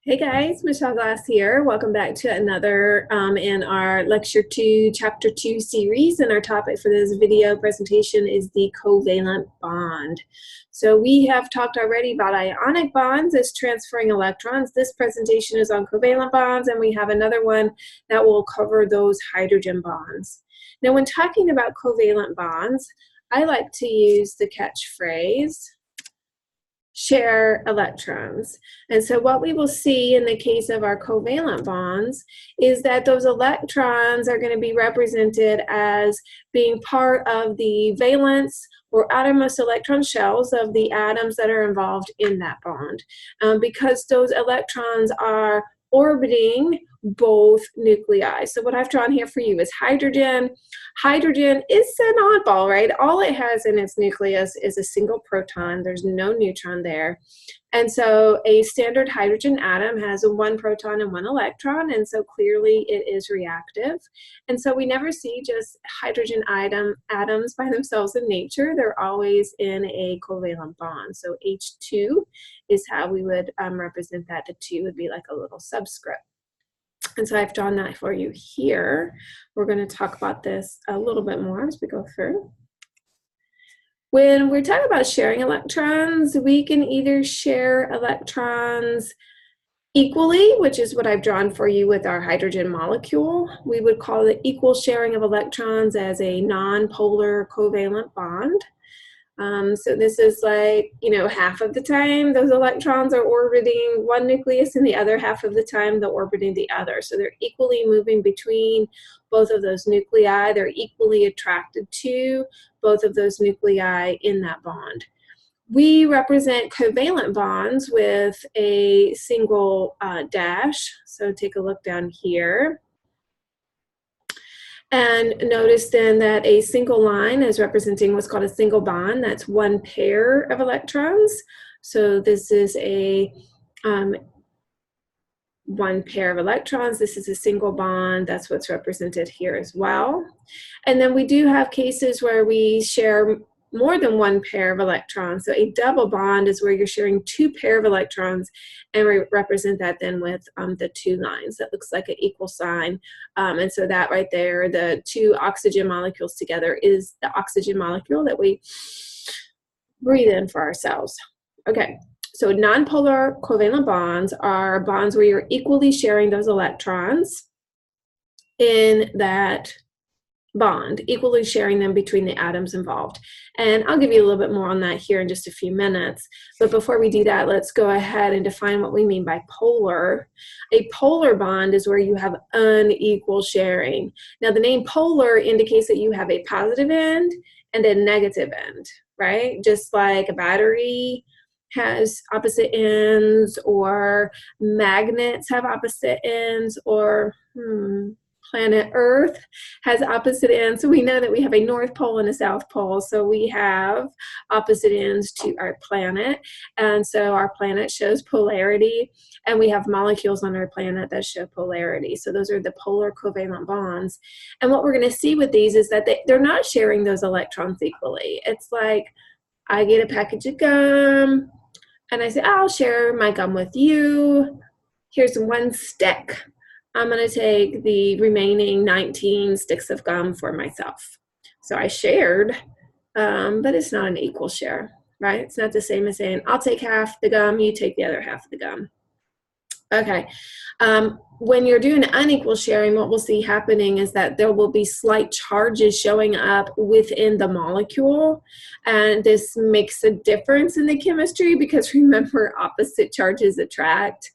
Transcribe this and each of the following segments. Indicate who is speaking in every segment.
Speaker 1: Hey guys, Michelle Glass here. Welcome back to another in our Lecture 2, Chapter 2 series. And our topic for this video presentation is the covalent bond. So we have talked already about ionic bonds as transferring electrons. This presentation is on covalent bonds, and we have another one that will cover those hydrogen bonds. Now, when talking about covalent bonds, I like to use the catchphrase, share electrons. And so what we will see in the case of our covalent bonds is that those electrons are going to be represented as being part of the valence or outermost electron shells of the atoms that are involved in that bond, because those electrons are orbiting both nuclei. So what I've drawn here for you is hydrogen. Hydrogen is an oddball, right? All it has in its nucleus is a single proton. There's no neutron there. And so a standard hydrogen atom has one proton and one electron, and so clearly it is reactive. And so we never see just hydrogen atoms by themselves in nature. They're always in a covalent bond. So H2 is how we would represent that. The 2 would be like a little subscript. And so I've drawn that for you here. We're going to talk about this a little bit more as we go through. When we're talking about sharing electrons, we can either share electrons equally, which is what I've drawn for you with our hydrogen molecule. We would call the equal sharing of electrons as a nonpolar covalent bond. So this is like, half of the time those electrons are orbiting one nucleus, and the other half of the time they're orbiting the other. So they're equally moving between both of those nuclei. They're equally attracted to both of those nuclei in that bond. We represent covalent bonds with a single dash. So take a look down here. And notice then that a single line is representing what's called a single bond. That's one pair of electrons. So this is a one pair of electrons. This is a single bond. That's what's represented here as well. And then we do have cases where we share more than one pair of electrons. So a double bond is where you're sharing two pair of electrons, and we represent that then with the two lines. That looks like an equal sign. And so that right there, the two oxygen molecules together, is the oxygen molecule that we breathe in for ourselves. Okay, so nonpolar covalent bonds are bonds where you're equally sharing those electrons in that bond, equally sharing them between the atoms involved. And I'll give you a little bit more on that here in just a few minutes. But before we do that, let's go ahead and define what we mean by polar. A polar bond is where you have unequal sharing. Now, the name polar indicates that you have a positive end and a negative end, right? Just like a battery has opposite ends, or magnets have opposite ends, or planet Earth has opposite ends. So we know that we have a North Pole and a South Pole. So we have opposite ends to our planet. And so our planet shows polarity, and we have molecules on our planet that show polarity. So those are the polar covalent bonds. And what we're going to see with these is that they're not sharing those electrons equally. It's like I get a package of gum, and I say, I'll share my gum with you. Here's one stick. I'm going to take the remaining 19 sticks of gum for myself. So I shared, but it's not an equal share, right? It's not the same as saying, I'll take half the gum, you take the other half of the gum. Okay. When you're doing unequal sharing, what we'll see happening is that there will be slight charges showing up within the molecule. And this makes a difference in the chemistry because, remember, opposite charges attract,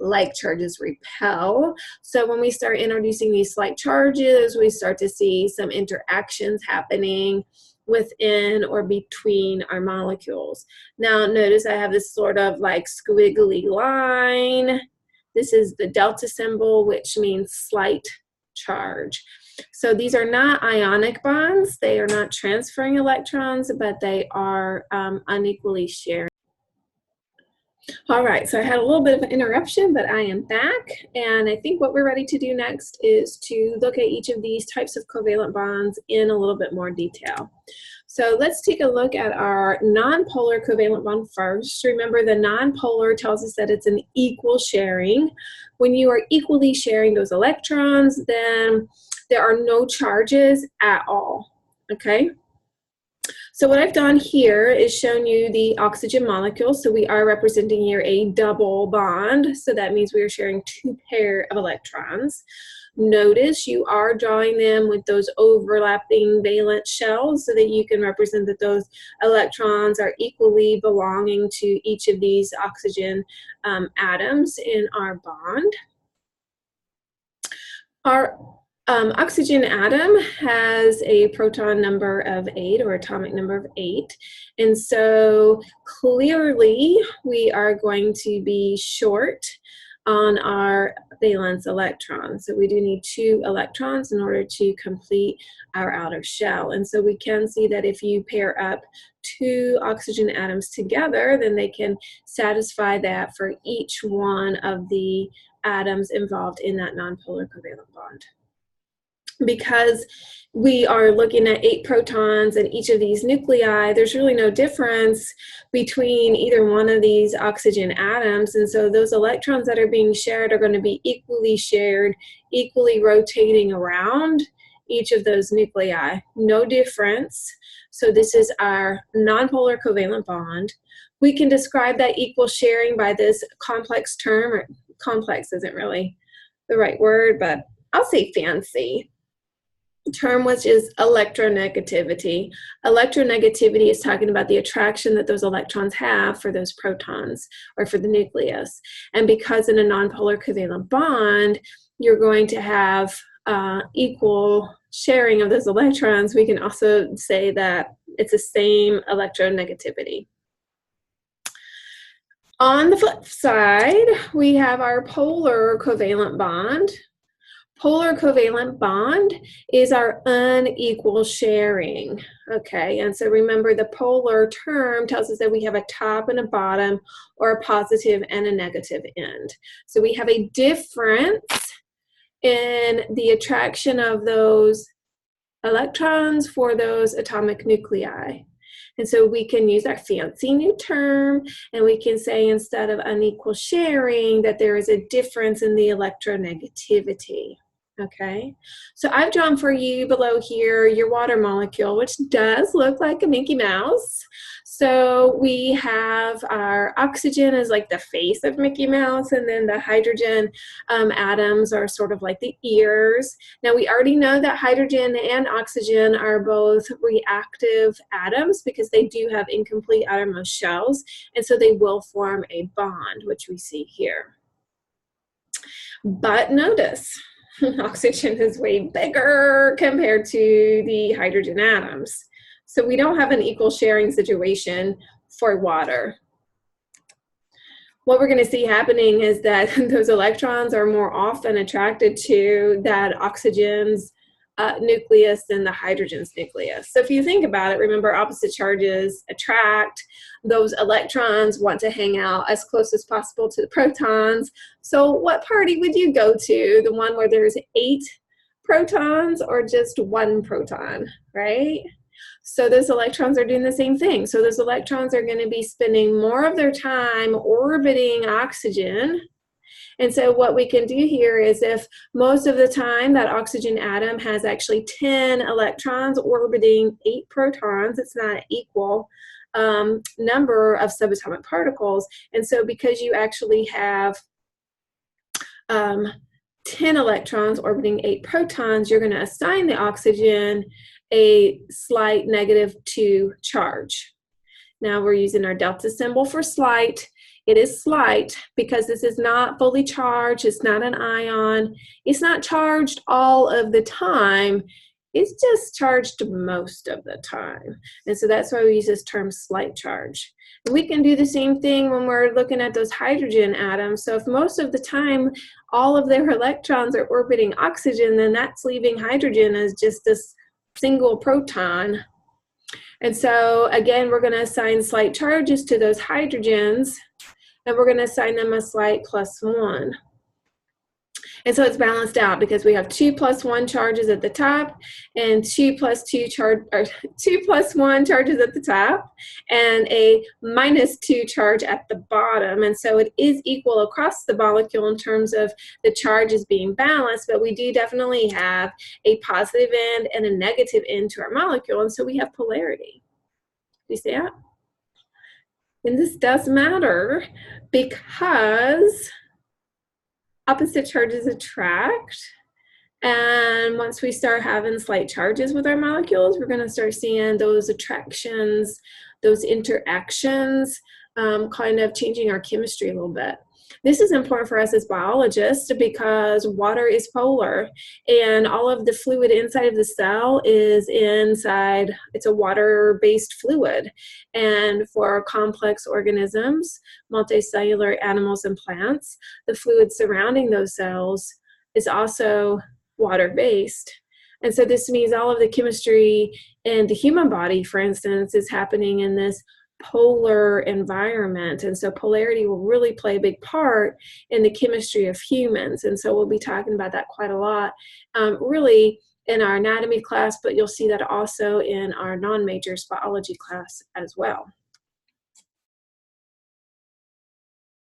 Speaker 1: like charges repel. So when we start introducing these slight charges, we start to see some interactions happening within or between our molecules. Now notice I have this sort of like squiggly line. This is the delta symbol, which means slight charge. So these are not ionic bonds. They are not transferring electrons, but they are unequally sharing. All right, so I had a little bit of an interruption, but I am back, and I think what we're ready to do next is to look at each of these types of covalent bonds in a little bit more detail. So let's take a look at our nonpolar covalent bond first. Remember, the nonpolar tells us that it's an equal sharing. When you are equally sharing those electrons, then there are no charges at all, okay? So what I've done here is shown you the oxygen molecule. So we are representing here a double bond. So that means we are sharing 2 pairs of electrons. Notice you are drawing them with those overlapping valence shells so that you can represent that those electrons are equally belonging to each of these oxygen atoms in our bond. Our oxygen atom has a proton number of 8, or atomic number of 8, and so clearly we are going to be short on our valence electrons. So we do need 2 electrons in order to complete our outer shell. And so we can see that if you pair up 2 oxygen atoms together, then they can satisfy that for each one of the atoms involved in that nonpolar covalent bond. Because we are looking at 8 protons in each of these nuclei, there's really no difference between either one of these oxygen atoms, and so those electrons that are being shared are going to be equally shared, equally rotating around each of those nuclei. No difference. So this is our nonpolar covalent bond. We can describe that equal sharing by this complex term, or complex isn't really the right word, but I'll say fancy term, which is electronegativity. Electronegativity is talking about the attraction that those electrons have for those protons or for the nucleus. And because in a nonpolar covalent bond, you're going to have equal sharing of those electrons, we can also say that it's the same electronegativity. On the flip side, we have our polar covalent bond. Polar covalent bond is our unequal sharing, okay? And so remember, the polar term tells us that we have a top and a bottom, or a positive and a negative end. So we have a difference in the attraction of those electrons for those atomic nuclei. And so we can use our fancy new term, and we can say, instead of unequal sharing, that there is a difference in the electronegativity. Okay, so I've drawn for you below here your water molecule, which does look like a Mickey Mouse. So we have our oxygen as like the face of Mickey Mouse, and then the hydrogen atoms are sort of like the ears. Now we already know that hydrogen and oxygen are both reactive atoms because they do have incomplete outermost shells, and so they will form a bond, which we see here. But notice, oxygen is way bigger compared to the hydrogen atoms. So we don't have an equal sharing situation for water. What we're going to see happening is that those electrons are more often attracted to that oxygen's nucleus than the hydrogen's nucleus. So if you think about it, remember, opposite charges attract. Those electrons want to hang out as close as possible to the protons. So what party would you go to? The one where there's 8 protons or just 1 proton, right? So those electrons are doing the same thing. So those electrons are going to be spending more of their time orbiting oxygen. And so what we can do here is, if most of the time that oxygen atom has actually 10 electrons orbiting 8 protons, it's not an equal number of subatomic particles. And so because you actually have 10 electrons orbiting 8 protons, you're going to assign the oxygen a slight -2 charge. Now we're using our delta symbol for slight. It is slight because this is not fully charged. It's not an ion. It's not charged all of the time. It's just charged most of the time. And so that's why we use this term slight charge. And we can do the same thing when we're looking at those hydrogen atoms. So if most of the time all of their electrons are orbiting oxygen, then that's leaving hydrogen as just this single proton. And so again, we're going to assign slight charges to those hydrogens, and we're going to assign them a slight +1. And so it's balanced out because we have 2 plus 1 charges at the top and 2 plus 1 charges at the top and a minus 2 charge at the bottom. And so it is equal across the molecule in terms of the charges being balanced, but we do definitely have a positive end and a negative end to our molecule. And so we have polarity. Do you see that? And this does matter because opposite charges attract. And once we start having slight charges with our molecules, we're going to start seeing those attractions, those interactions, kind of changing our chemistry a little bit. This is important for us as biologists because water is polar and all of the fluid inside of the cell is inside, it's a water-based fluid. And for complex organisms, multicellular animals and plants, the fluid surrounding those cells is also water-based. And so this means all of the chemistry in the human body, for instance, is happening in this polar environment. And so polarity will really play a big part in the chemistry of humans. And so we'll be talking about that quite a lot, really in our anatomy class, but you'll see that also in our non-majors biology class as well.